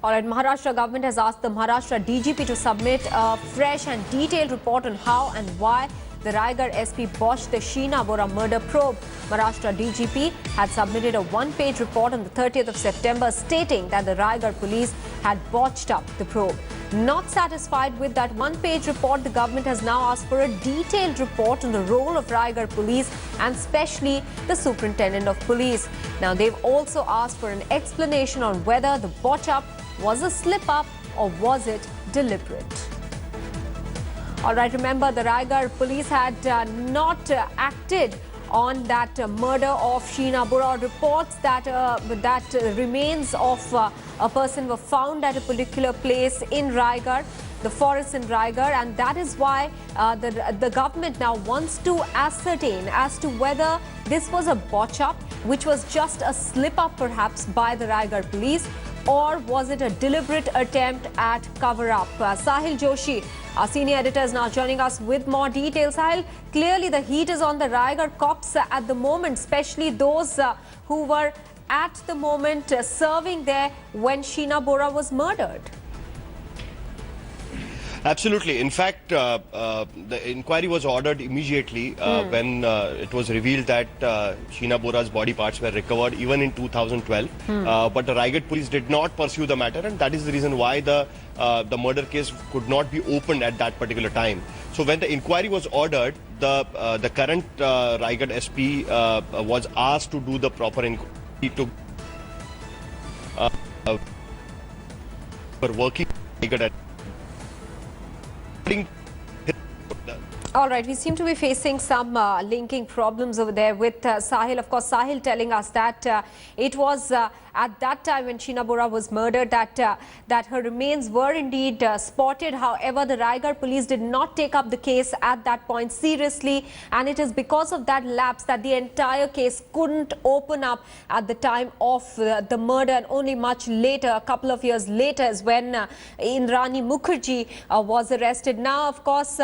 All right, Maharashtra government has asked the Maharashtra DGP to submit a fresh and detailed report on how and why the Raigad SP botched the Sheena Bora murder probe. Maharashtra DGP had submitted a one-page report on the 30th of September stating that the Raigad police had botched up the probe. Not satisfied with that one-page report, the government has now asked for a detailed report on the role of Raigad police and especially the superintendent of police. Now, they've also asked for an explanation on whether the botch-up was a slip-up or was it deliberate. All right, remember the Raigad police had not acted on that murder of Sheena Bora. Reports that remains of a person were found at a particular place in Raigad, the forest in Raigad, and that is why the government now wants to ascertain as to whether this was a botch-up, which was just a slip-up perhaps by the Raigad police, or was it a deliberate attempt at cover-up? Sahil Joshi, our senior editor, is now joining us with more details. Sahil, clearly the heat is on the Raigad cops at the moment, especially those who were at the moment serving there when Sheena Bora was murdered. Absolutely. In fact, the inquiry was ordered immediately when it was revealed that Sheena Bora's body parts were recovered even in 2012. But the Raigad police did not pursue the matter, and that is the reason why the murder case could not be opened at that particular time. So when the inquiry was ordered, the current Raigad SP was asked to do the proper inquiry to working Raigad. All right, we seem to be facing some linking problems over there with Sahil. Of course, Sahil telling us that it was at that time when Sheena Bora was murdered that her remains were indeed spotted. However, the Raigad police did not take up the case at that point seriously, and it is because of that lapse that the entire case couldn't open up at the time of the murder, and only much later, a couple of years later, is when Indrani Mukherjee was arrested. Now, of course,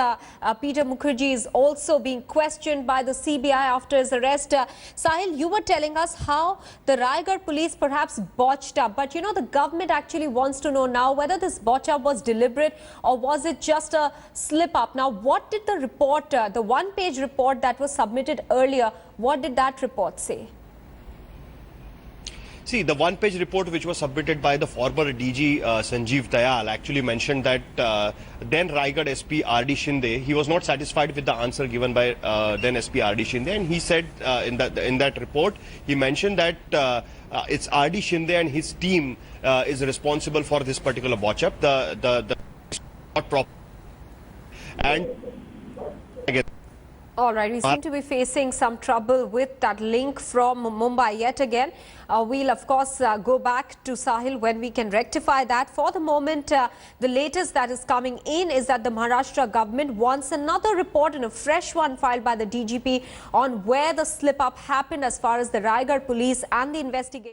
Peter Mukherjee is also being questioned by the CBI after his arrest. Sahil, you were telling us how the Raigad police perhaps botched up, but you know, the government actually wants to know now whether this botch-up was deliberate or was it just a slip-up. Now, what did the report, the one-page report that was submitted earlier, what did that report say? See, the one-page report which was submitted by the former DG Sanjeev Dayal actually mentioned that then Raigad SP R.D. Shinde, he was not satisfied with the answer given by then SP R.D. Shinde, and he said in that report, he mentioned that it's R.D. Shinde and his team is responsible for this particular botch-up. The not proper, and again. All right, we seem to be facing some trouble with that link from Mumbai yet again. We'll, of course, go back to Sahil when we can rectify that. For the moment, the latest that is coming in is that the Maharashtra government wants another report and a fresh one filed by the DGP on where the slip-up happened as far as the Raigad police and the investigation.